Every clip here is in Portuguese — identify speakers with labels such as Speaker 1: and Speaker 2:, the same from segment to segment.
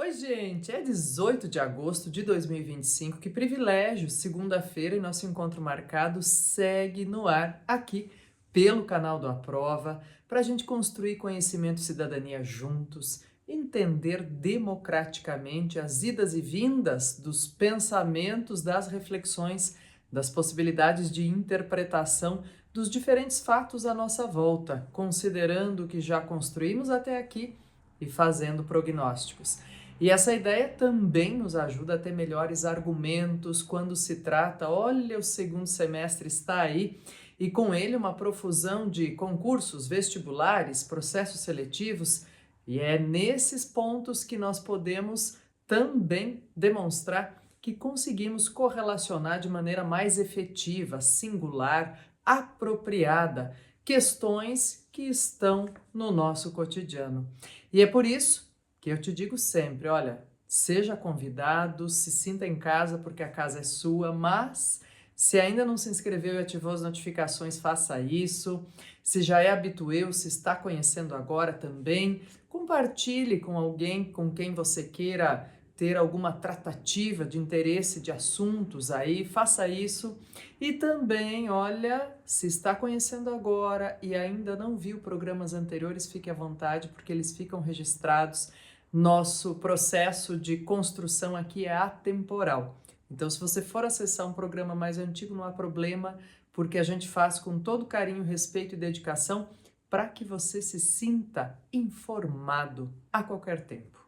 Speaker 1: Oi, gente! É 18 de agosto de 2025. Que privilégio! Segunda-feira e nosso encontro marcado segue no ar aqui pelo canal do Aprova para a gente construir conhecimento e cidadania juntos, entender democraticamente as idas e vindas dos pensamentos, das reflexões, das possibilidades de interpretação dos diferentes fatos à nossa volta, considerando o que já construímos até aqui e fazendo prognósticos. E essa ideia também nos ajuda a ter melhores argumentos quando se trata, olha, o segundo semestre está aí, e com ele uma profusão de concursos, vestibulares, processos seletivos, e é nesses pontos que nós podemos também demonstrar que conseguimos correlacionar de maneira mais efetiva, singular, apropriada, questões que estão no nosso cotidiano. E é por isso que eu te digo sempre, olha, seja convidado, se sinta em casa porque a casa é sua, mas se ainda não se inscreveu e ativou as notificações, faça isso. Se já é habituê, se está conhecendo agora também, compartilhe com alguém com quem você queira ter alguma tratativa de interesse de assuntos aí, faça isso. E também, olha, se está conhecendo agora e ainda não viu programas anteriores, fique à vontade, porque eles ficam registrados. Nosso processo de construção aqui é atemporal. Então, se você for acessar um programa mais antigo, não há problema, porque a gente faz com todo carinho, respeito e dedicação para que você se sinta informado a qualquer tempo.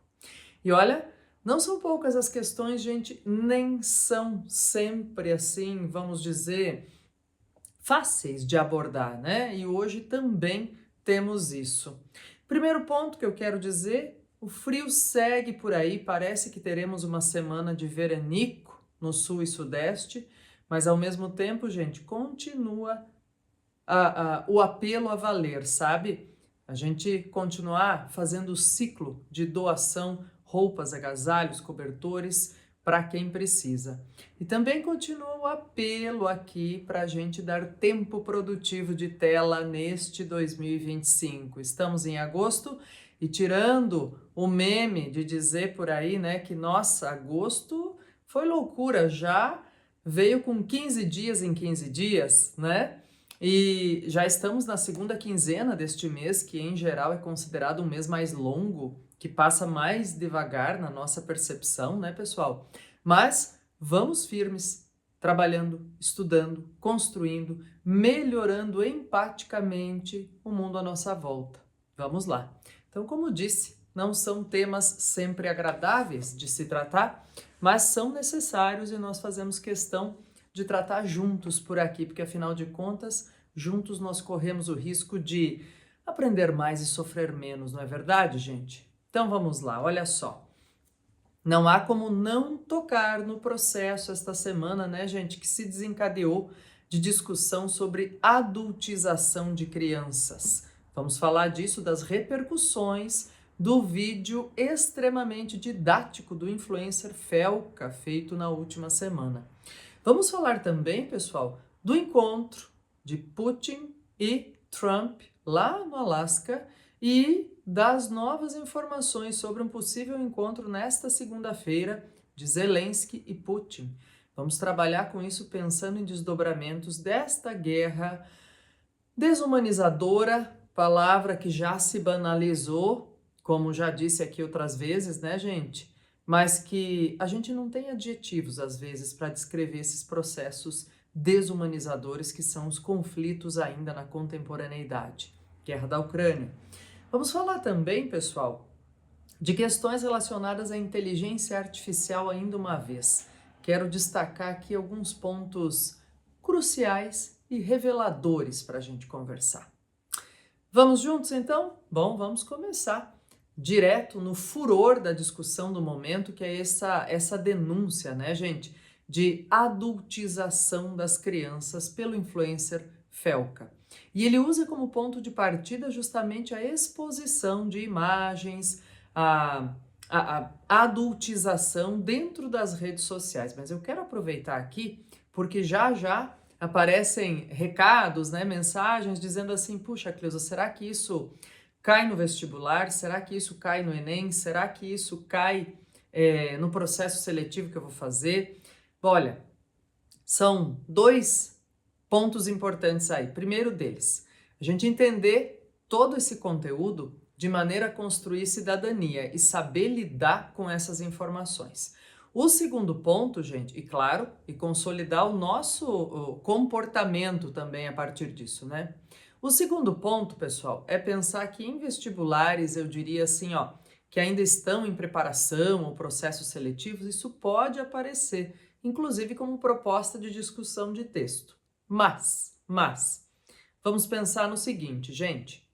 Speaker 1: E olha, não são poucas as questões, gente, nem são sempre assim, vamos dizer, fáceis de abordar, né? E hoje também temos isso. Primeiro ponto que eu quero dizer: o frio segue por aí, parece que teremos uma semana de veranico no sul e sudeste, mas ao mesmo tempo, gente, continua o apelo a valer, sabe? A gente continuar fazendo o ciclo de doação, roupas, agasalhos, cobertores para quem precisa. E também continua o apelo aqui para a gente dar tempo produtivo de tela neste 2025. Estamos em agosto e tirando o meme de dizer por aí, né, que nossa, agosto foi loucura, já veio com 15 dias em 15 dias, né? E já estamos na segunda quinzena deste mês, que em geral é considerado um mês mais longo, que passa mais devagar na nossa percepção, né, pessoal? Mas vamos firmes, trabalhando, estudando, construindo, melhorando empaticamente o mundo à nossa volta. Vamos lá. Então, como disse, não são temas sempre agradáveis de se tratar, mas são necessários e nós fazemos questão de tratar juntos por aqui, porque afinal de contas, juntos nós corremos o risco de aprender mais e sofrer menos, não é verdade, gente? Então vamos lá, olha só. Não há como não tocar no processo esta semana, né, gente, que se desencadeou de discussão sobre adultização de crianças. Vamos falar disso, das repercussões do vídeo extremamente didático do influencer Felca, feito na última semana. Vamos falar também, pessoal, do encontro de Putin e Trump lá no Alasca e das novas informações sobre um possível encontro nesta segunda-feira de Zelensky e Putin. Vamos trabalhar com isso pensando em desdobramentos desta guerra desumanizadora, palavra que já se banalizou, como já disse aqui outras vezes, né, gente? Mas que a gente não tem adjetivos, às vezes, para descrever esses processos desumanizadores que são os conflitos ainda na contemporaneidade. Guerra da Ucrânia. Vamos falar também, pessoal, de questões relacionadas à inteligência artificial ainda uma vez. Quero destacar aqui alguns pontos cruciais e reveladores para a gente conversar. Vamos juntos, então? Bom, vamos começar direto no furor da discussão do momento, que é essa denúncia, né, gente, de adultização das crianças pelo influencer Felca. E ele usa como ponto de partida justamente a exposição de imagens, a adultização dentro das redes sociais. Mas eu quero aproveitar aqui, porque já aparecem recados, né, mensagens dizendo assim: puxa, Cleusa, será que isso cai no vestibular? Será que isso cai no Enem? Será que isso cai no processo seletivo que eu vou fazer? Olha, são dois pontos importantes aí. Primeiro deles, a gente entender todo esse conteúdo de maneira a construir cidadania e saber lidar com essas informações. O segundo ponto, gente, e claro, e consolidar o nosso comportamento também a partir disso, né? O segundo ponto, pessoal, é pensar que em vestibulares, eu diria assim, ó, que ainda estão em preparação ou processos seletivos, isso pode aparecer, inclusive como proposta de discussão de texto. Mas, vamos pensar no seguinte, gente.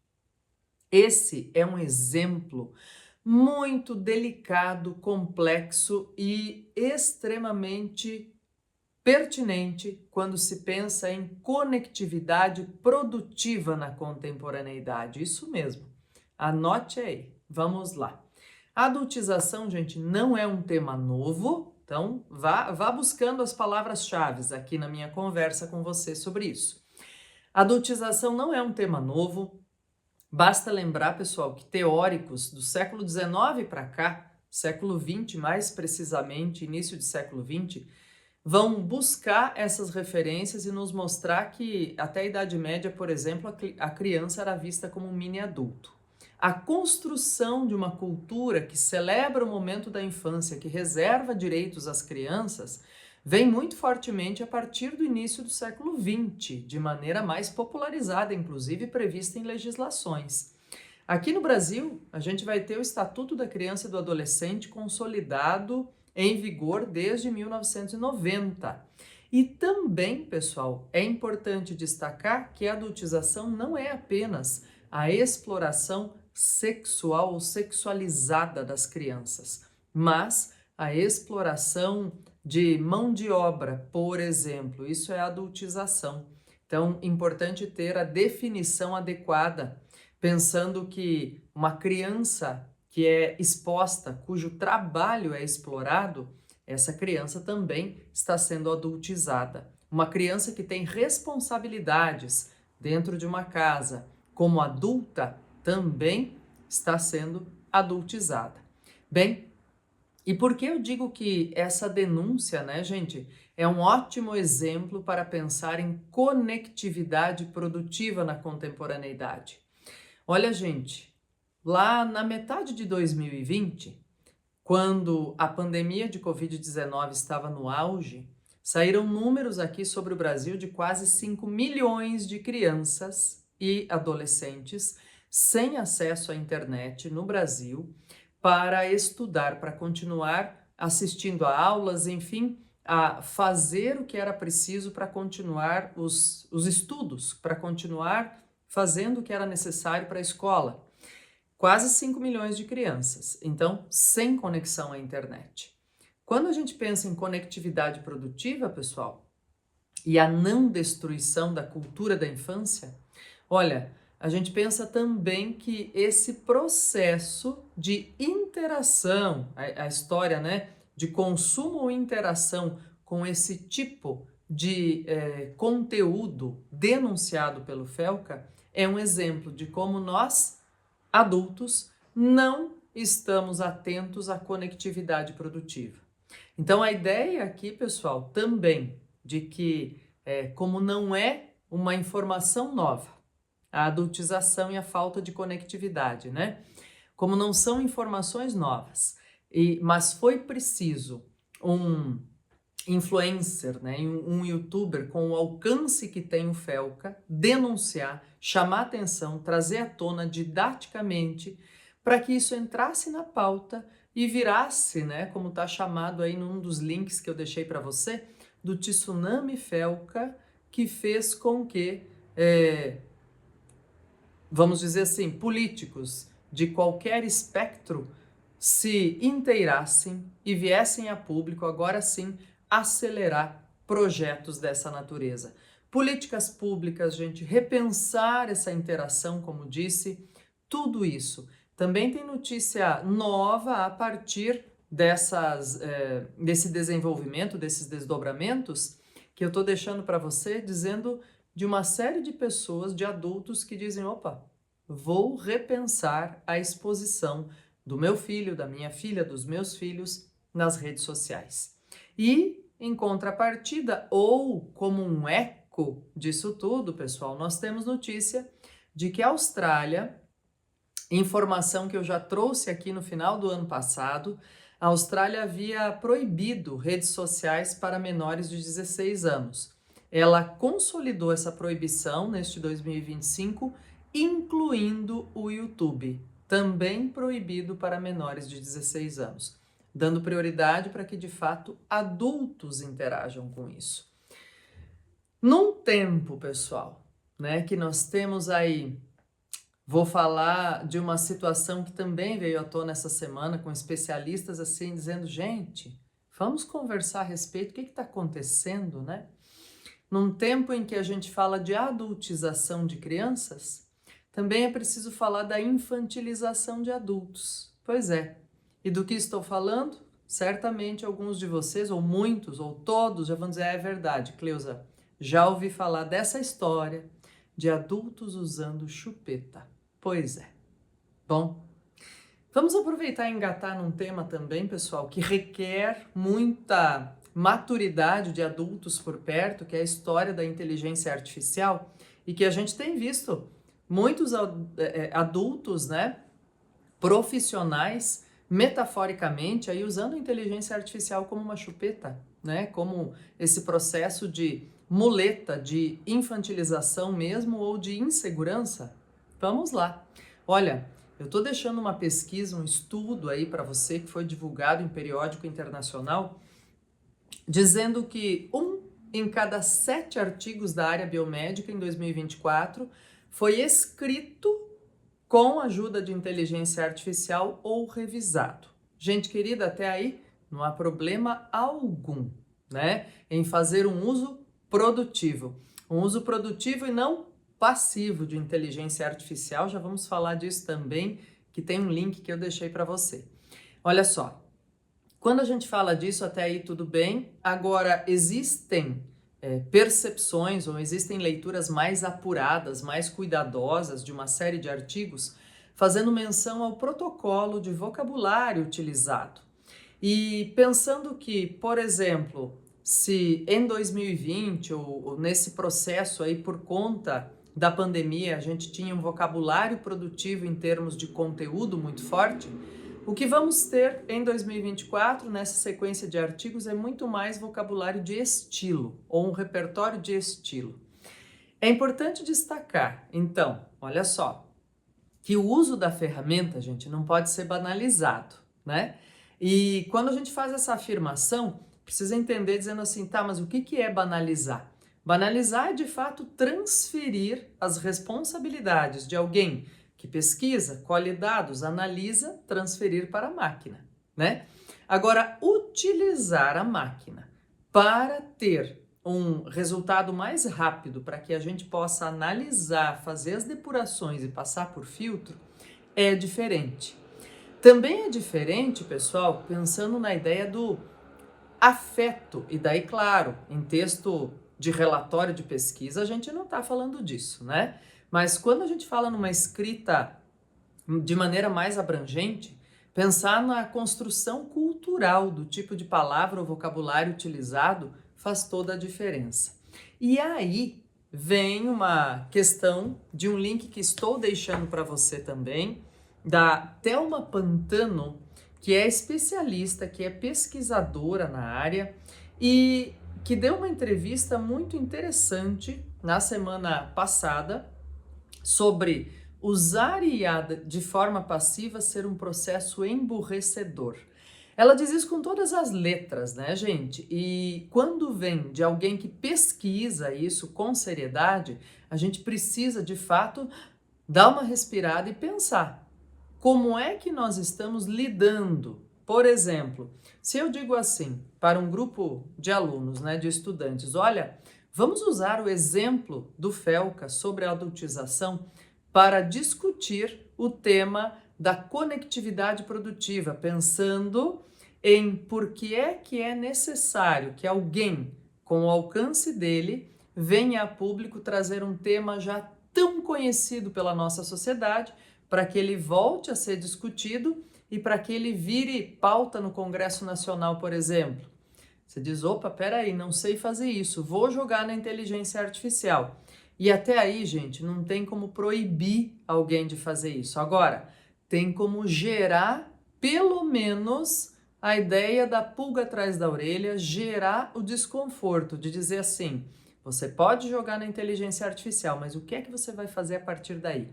Speaker 1: Esse é um exemplo muito delicado, complexo e extremamente pertinente quando se pensa em conectividade produtiva na contemporaneidade. Isso mesmo. Anote aí. Vamos lá. A adultização, gente, não é um tema novo, então vá buscando as palavras-chave aqui na minha conversa com você sobre isso. A adultização não é um tema novo. Basta lembrar, pessoal, que teóricos do século XIX para cá, século XX mais precisamente, início de século XX, vão buscar essas referências e nos mostrar que até a Idade Média, por exemplo, a criança era vista como um mini adulto. A construção de uma cultura que celebra o momento da infância, que reserva direitos às crianças, vem muito fortemente a partir do início do século XX, de maneira mais popularizada, inclusive prevista em legislações. Aqui no Brasil, a gente vai ter o Estatuto da Criança e do Adolescente consolidado em vigor desde 1990. E também, pessoal, é importante destacar que a adultização não é apenas a exploração sexual ou sexualizada das crianças, mas a exploração de mão de obra, por exemplo, isso é adultização. Então, importante ter a definição adequada, pensando que uma criança que é exposta, cujo trabalho é explorado, essa criança também está sendo adultizada. Uma criança que tem responsabilidades dentro de uma casa, como adulta, também está sendo adultizada. Bem, e por que eu digo que essa denúncia, né, gente, é um ótimo exemplo para pensar em conectividade produtiva na contemporaneidade? Olha, gente, lá na metade de 2020, quando a pandemia de Covid-19 estava no auge, saíram números aqui sobre o Brasil de quase 5 milhões de crianças e adolescentes sem acesso à internet no Brasil para estudar, para continuar assistindo a aulas, enfim, a fazer o que era preciso para continuar os estudos, para continuar fazendo o que era necessário para a escola. Quase 5 milhões de crianças, então sem conexão à internet. Quando a gente pensa em conectividade produtiva, pessoal, e a não destruição da cultura da infância, olha, a gente pensa também que esse processo de interação, a história, né, de consumo ou interação com esse tipo de conteúdo denunciado pelo FELCA, é um exemplo de como nós, adultos, não estamos atentos à conectividade produtiva. Então, a ideia aqui, pessoal, também de que, como não é uma informação nova, a adultização e a falta de conectividade, né? Como não são informações novas, mas foi preciso um influencer, né, um youtuber com o alcance que tem o FELCA, denunciar, chamar atenção, trazer à tona didaticamente, para que isso entrasse na pauta e virasse, né, como está chamado aí num dos links que eu deixei para você, do tsunami FELCA, que fez com que vamos dizer assim, políticos de qualquer espectro se inteirassem e viessem a público, agora sim, acelerar projetos dessa natureza. Políticas públicas, gente, repensar essa interação, como disse, tudo isso. Também tem notícia nova a partir desse desenvolvimento, desses desdobramentos, que eu estou deixando para você, dizendo de uma série de pessoas, de adultos que dizem, opa, vou repensar a exposição do meu filho, da minha filha, dos meus filhos nas redes sociais. E, em contrapartida, ou como um eco disso tudo, pessoal, nós temos notícia de que a Austrália, informação que eu já trouxe aqui no final do ano passado, a Austrália havia proibido redes sociais para menores de 16 anos. Ela consolidou essa proibição neste 2025, incluindo o YouTube, também proibido para menores de 16 anos, dando prioridade para que, de fato, adultos interajam com isso. Num tempo, pessoal, né, que nós temos aí, vou falar de uma situação que também veio à tona essa semana, com especialistas assim, dizendo, gente, vamos conversar a respeito, o que está acontecendo, né? Num tempo em que a gente fala de adultização de crianças, também é preciso falar da infantilização de adultos. Pois é. E do que estou falando? Certamente alguns de vocês, ou muitos, ou todos, já vão dizer, é verdade, Cleusa, já ouvi falar dessa história de adultos usando chupeta. Pois é. Bom, vamos aproveitar e engatar num tema também, pessoal, que requer muita maturidade de adultos por perto, que é a história da inteligência artificial, e que a gente tem visto muitos adultos, né, profissionais, metaforicamente, aí usando a inteligência artificial como uma chupeta, né, como esse processo de muleta, de infantilização mesmo, ou de insegurança. Vamos lá. Olha, eu estou deixando uma pesquisa, um estudo aí para você, que foi divulgado em periódico internacional, dizendo que 1 em cada 7 artigos da área biomédica em 2024 foi escrito com a ajuda de inteligência artificial ou revisado. Gente querida, até aí não há problema algum, né, em fazer um uso produtivo. Um uso produtivo e não passivo de inteligência artificial, já vamos falar disso também, que tem um link que eu deixei para você. Olha só, quando a gente fala disso, até aí tudo bem. Agora, existem percepções ou existem leituras mais apuradas, mais cuidadosas de uma série de artigos, fazendo menção ao protocolo de vocabulário utilizado. E pensando que, por exemplo, se em 2020 ou nesse processo aí por conta da pandemia a gente tinha um vocabulário produtivo em termos de conteúdo muito forte, o que vamos ter em 2024, nessa sequência de artigos, é muito mais vocabulário de estilo, ou um repertório de estilo. É importante destacar, então, olha só, que o uso da ferramenta, gente, não pode ser banalizado, né? E quando a gente faz essa afirmação, precisa entender dizendo assim, tá, mas o que é banalizar? Banalizar é, de fato, transferir as responsabilidades de alguém que pesquisa, colhe dados, analisa, transferir para a máquina, né? Agora, utilizar a máquina para ter um resultado mais rápido, para que a gente possa analisar, fazer as depurações e passar por filtro, é diferente. Também é diferente, pessoal, pensando na ideia do afeto, e daí, claro, em texto de relatório de pesquisa, a gente não está falando disso, né? Mas quando a gente fala numa escrita de maneira mais abrangente, pensar na construção cultural do tipo de palavra ou vocabulário utilizado faz toda a diferença. E aí vem uma questão de um link que estou deixando para você também, da Thelma Pantano, que é especialista, que é pesquisadora na área e que deu uma entrevista muito interessante na semana passada sobre usar IA de forma passiva ser um processo emburrecedor. Ela diz isso com todas as letras, né, gente? E quando vem de alguém que pesquisa isso com seriedade, a gente precisa, de fato, dar uma respirada e pensar como é que nós estamos lidando. Por exemplo, se eu digo assim para um grupo de alunos, né, de estudantes, olha, vamos usar o exemplo do Felca sobre a adultização para discutir o tema da conectividade produtiva, pensando em por que é necessário que alguém com o alcance dele venha a público trazer um tema já tão conhecido pela nossa sociedade, para que ele volte a ser discutido e para que ele vire pauta no Congresso Nacional, por exemplo. Você diz, opa, peraí, não sei fazer isso, vou jogar na inteligência artificial. E até aí, gente, não tem como proibir alguém de fazer isso. Agora, tem como gerar, pelo menos, a ideia da pulga atrás da orelha, gerar o desconforto de dizer assim, você pode jogar na inteligência artificial, mas o que é que você vai fazer a partir daí?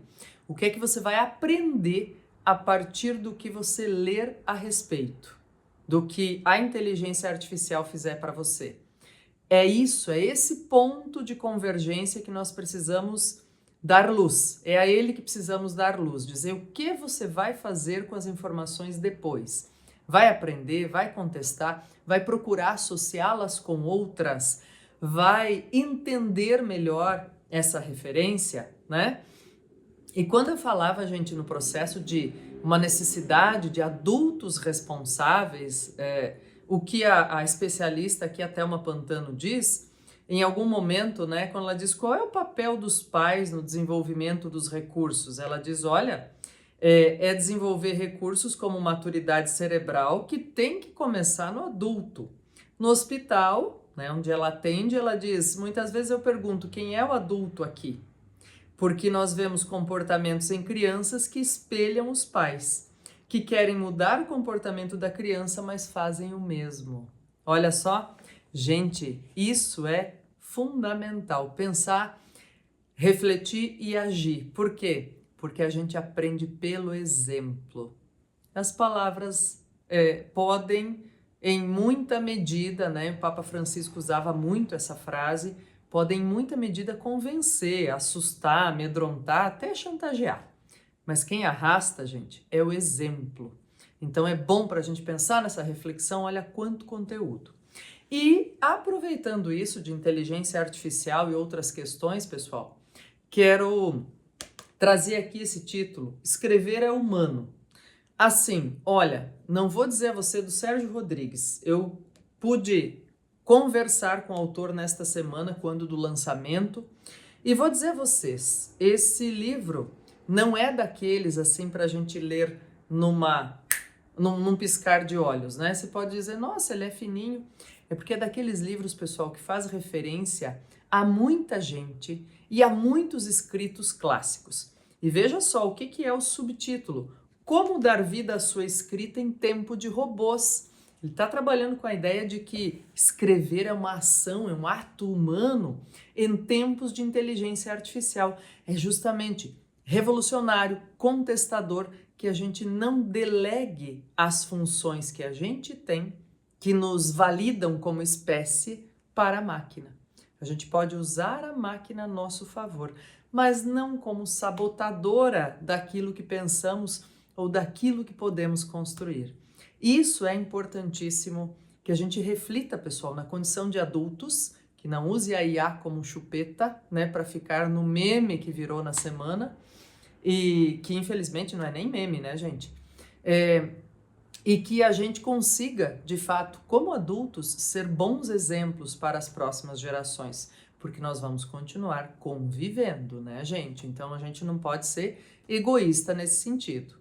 Speaker 1: O que é que você vai aprender a partir do que você ler a respeito, do que a inteligência artificial fizer para você? É isso, é esse ponto de convergência que nós precisamos dar luz. É a ele que precisamos dar luz, dizer o que você vai fazer com as informações depois. Vai aprender, vai contestar, vai procurar associá-las com outras, vai entender melhor essa referência, né? E quando eu falava, gente, no processo de uma necessidade de adultos responsáveis, o que a especialista aqui, a Thelma Pantano, diz, em algum momento, né, quando ela diz qual é o papel dos pais no desenvolvimento dos recursos, ela diz, olha, é desenvolver recursos como maturidade cerebral que tem que começar no adulto. No hospital, né, onde ela atende, ela diz, muitas vezes eu pergunto, quem é o adulto aqui? Porque nós vemos comportamentos em crianças que espelham os pais, que querem mudar o comportamento da criança, mas fazem o mesmo. Olha só, gente, isso é fundamental, pensar, refletir e agir. Por quê? Porque a gente aprende pelo exemplo. As palavras podem, em muita medida, né, o Papa Francisco usava muito essa frase, podem em muita medida convencer, assustar, amedrontar, até chantagear. Mas quem arrasta, gente, é o exemplo. Então é bom para a gente pensar nessa reflexão, olha quanto conteúdo. E aproveitando isso de inteligência artificial e outras questões, pessoal, quero trazer aqui esse título, Escrever é Humano. Assim, olha, não vou dizer a você do Sérgio Rodrigues, eu pude conversar com o autor nesta semana, quando do lançamento, e vou dizer a vocês, esse livro não é daqueles assim para a gente ler num piscar de olhos, né? Você pode dizer, nossa, ele é fininho. É porque é daqueles livros, pessoal, que faz referência a muita gente e a muitos escritos clássicos. E veja só o que é o subtítulo, Como dar vida à sua escrita em tempo de robôs. Ele está trabalhando com a ideia de que escrever é uma ação, é um ato humano em tempos de inteligência artificial. É justamente revolucionário, contestador, que a gente não delegue as funções que a gente tem, que nos validam como espécie, para a máquina. A gente pode usar a máquina a nosso favor, mas não como sabotadora daquilo que pensamos ou daquilo que podemos construir. Isso é importantíssimo que a gente reflita, pessoal, na condição de adultos, que não use a IA como chupeta, né, para ficar no meme que virou na semana, e que infelizmente não é nem meme, né, gente? E que a gente consiga, de fato, como adultos, ser bons exemplos para as próximas gerações, porque nós vamos continuar convivendo, né, gente? Então a gente não pode ser egoísta nesse sentido.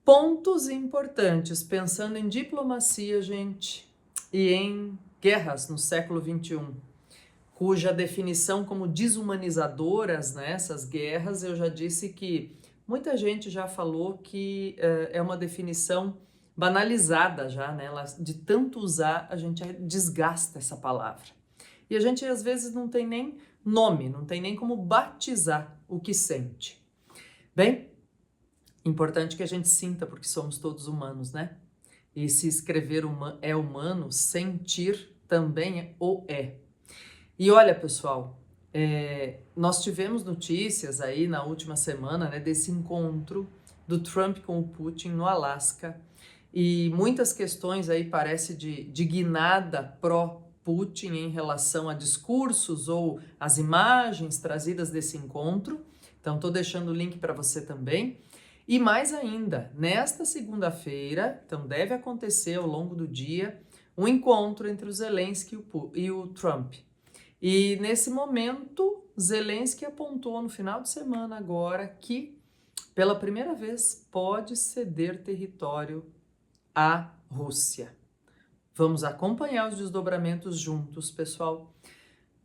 Speaker 1: Pontos importantes, pensando em diplomacia, gente, e em guerras no século XXI, cuja definição como desumanizadoras, né, essas guerras, eu já disse que muita gente já falou que é uma definição banalizada já, né, de tanto usar, a gente desgasta essa palavra. E a gente às vezes não tem nem nome, não tem nem como batizar o que sente. Bem, importante que a gente sinta, porque somos todos humanos, né? E se escrever é humano, sentir também o é. E olha, pessoal, nós tivemos notícias aí na última semana, né, desse encontro do Trump com o Putin no Alasca, e muitas questões aí parece de guinada pró-Putin em relação a discursos ou as imagens trazidas desse encontro. Então, estou deixando o link para você também. E mais ainda, nesta segunda-feira, então deve acontecer ao longo do dia, um encontro entre o Zelensky e o Trump. E nesse momento, Zelensky apontou no final de semana agora que, pela primeira vez, pode ceder território à Rússia. Vamos acompanhar os desdobramentos juntos, pessoal.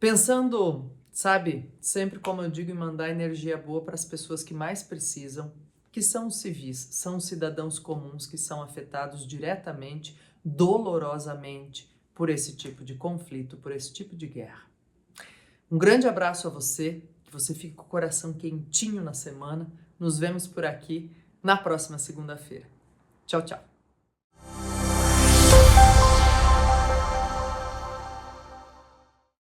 Speaker 1: Pensando, sabe, sempre como eu digo, em mandar energia boa para as pessoas que mais precisam, que são os civis, são os cidadãos comuns que são afetados diretamente, dolorosamente, por esse tipo de conflito, por esse tipo de guerra. Um grande abraço a você, que você fique com o coração quentinho na semana. Nos vemos por aqui na próxima segunda-feira. Tchau, tchau.